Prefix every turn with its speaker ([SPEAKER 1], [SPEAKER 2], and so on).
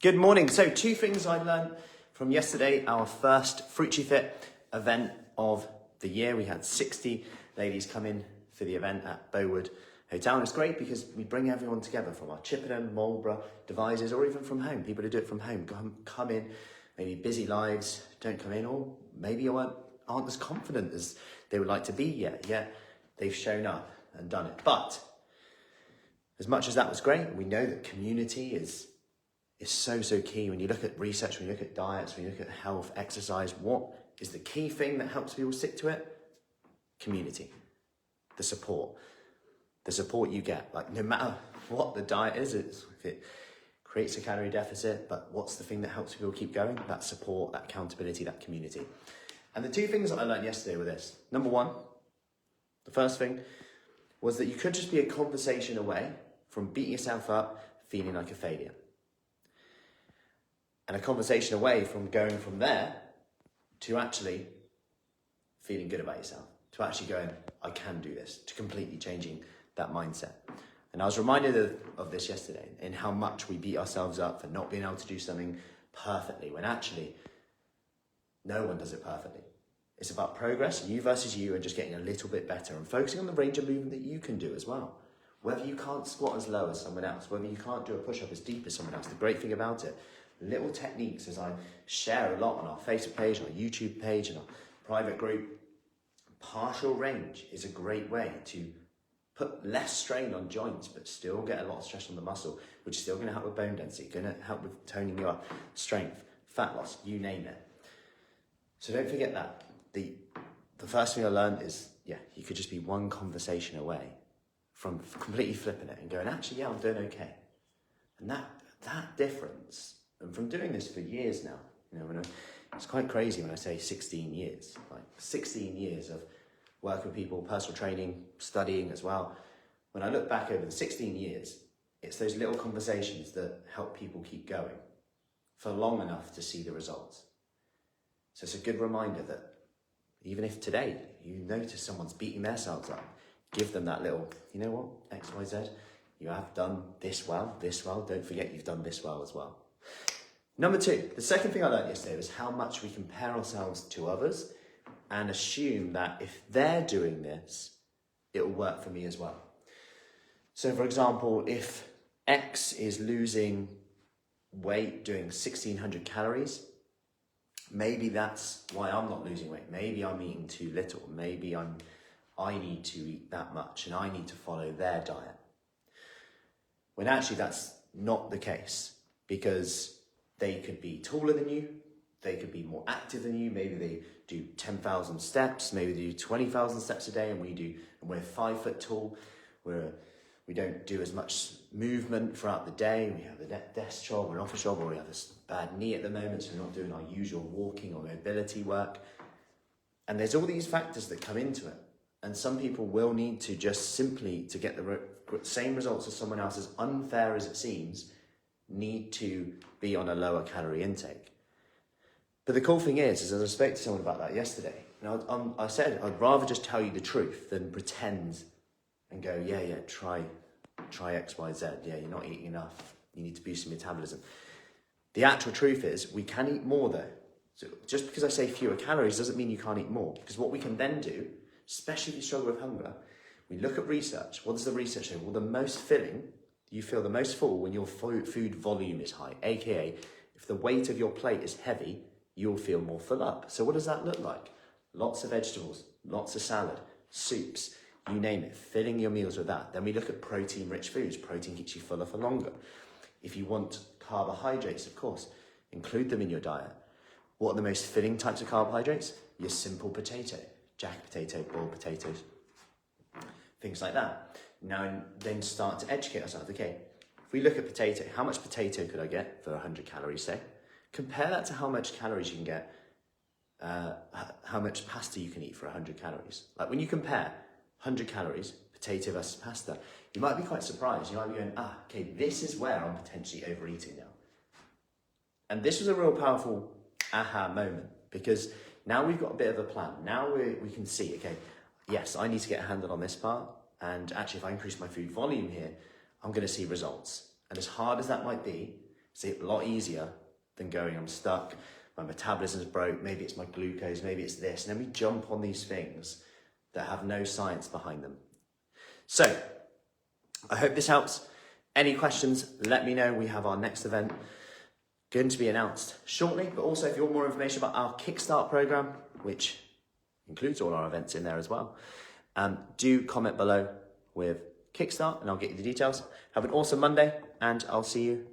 [SPEAKER 1] Good morning. So 2 things I learned from yesterday, our first Fruci Fit event of the year. We had 60 ladies come in for the event at Bowood Hotel. And it's great because we bring everyone together from our Chippenham, Marlborough, Devizes, or even from home. People who do it from home come in, maybe busy lives, don't come in, or maybe aren't as confident as they would like to be yet they've shown up and done it. But as much as that was great, we know that community is so key. When you look at research, when you look at diets, when you look at health, exercise, what is the key thing that helps people stick to it? Community, the support you get. Like, no matter what the diet is, if it creates a calorie deficit, but what's the thing that helps people keep going? That support, that accountability, that community. And the 2 things that I learned yesterday were this. Number 1, the first thing was that you could just be a conversation away from beating yourself up, feeling like a failure. And a conversation away from going from there to actually feeling good about yourself, to actually going, I can do this, to completely changing that mindset. And I was reminded of this yesterday, in how much we beat ourselves up for not being able to do something perfectly, when actually no one does it perfectly. It's about progress, you versus you, and just getting a little bit better and focusing on the range of movement that you can do as well. Whether you can't squat as low as someone else, whether you can't do a push-up as deep as someone else, the great thing about it, little techniques, as I share a lot on our Facebook page, our YouTube page, and our private group, partial range is a great way to put less strain on joints, but still get a lot of stress on the muscle, which is still going to help with bone density, going to help with toning you up, strength, fat loss, you name it. So don't forget that. The first thing I learned is, you could just be one conversation away from completely flipping it and going, actually, I'm doing okay. And that difference, and from doing this for years now, it's quite crazy when I say 16 years, like 16 years of work with people, personal training, studying as well. When I look back over the 16 years, it's those little conversations that help people keep going for long enough to see the results. So it's a good reminder that even if today you notice someone's beating themselves up, give them that little, you know what, X, Y, Z, you have done this well, don't forget you've done this well as well. Number 2, the second thing I learned yesterday was how much we compare ourselves to others and assume that if they're doing this, it will work for me as well. So for example, if X is losing weight doing 1,600 calories, maybe that's why I'm not losing weight. Maybe I'm eating too little. Maybe I need to eat that much and I need to follow their diet. When actually that's not the case, because they could be taller than you, they could be more active than you, maybe they do 10,000 steps, maybe they do 20,000 steps a day, and we're 5 foot tall, we don't do as much movement throughout the day, we have a desk job or an office job, or we have this bad knee at the moment, so we're not doing our usual walking or mobility work. And there's all these factors that come into it. And some people will need to just simply, to get the same results as someone else, as unfair as it seems, need to be on a lower calorie intake. But the cool thing is as I spoke to someone about that yesterday, I said, I'd rather just tell you the truth than pretend and go, try X, Y, Z. You're not eating enough. You need to boost your metabolism. The actual truth is we can eat more though. So just because I say fewer calories doesn't mean you can't eat more. Because what we can then do, especially if you struggle with hunger, we look at research. What does the research say? Well, the most filling, you feel the most full when your food volume is high. AKA, if the weight of your plate is heavy, you'll feel more full up. So what does that look like? Lots of vegetables, lots of salad, soups, you name it, filling your meals with that. Then we look at protein-rich foods. Protein keeps you fuller for longer. If you want carbohydrates, of course, include them in your diet. What are the most filling types of carbohydrates? Your simple potato, jack potato, boiled potatoes, things like that. Now then start to educate ourselves. Okay, if we look at potato, how much potato could I get for 100 calories, say? Compare that to how much calories you can get, how much pasta you can eat for 100 calories. Like when you compare 100 calories, potato versus pasta, you might be quite surprised. You might be going, okay, this is where I'm potentially overeating now. And this was a real powerful aha moment, because now we've got a bit of a plan. Now we can see, okay, yes, I need to get a handle on this part. And actually, if I increase my food volume here, I'm going to see results. And as hard as that might be, It's a lot easier than going, I'm stuck, my metabolism's broke, maybe it's my glucose, maybe it's this. And then we jump on these things that have no science behind them. So, I hope this helps. Any questions, let me know. We have our next event going to be announced shortly. But also, if you want more information about our Kickstart program, which includes all our events in there as well, do comment below with Kickstart and I'll get you the details. Have an awesome Monday and I'll see you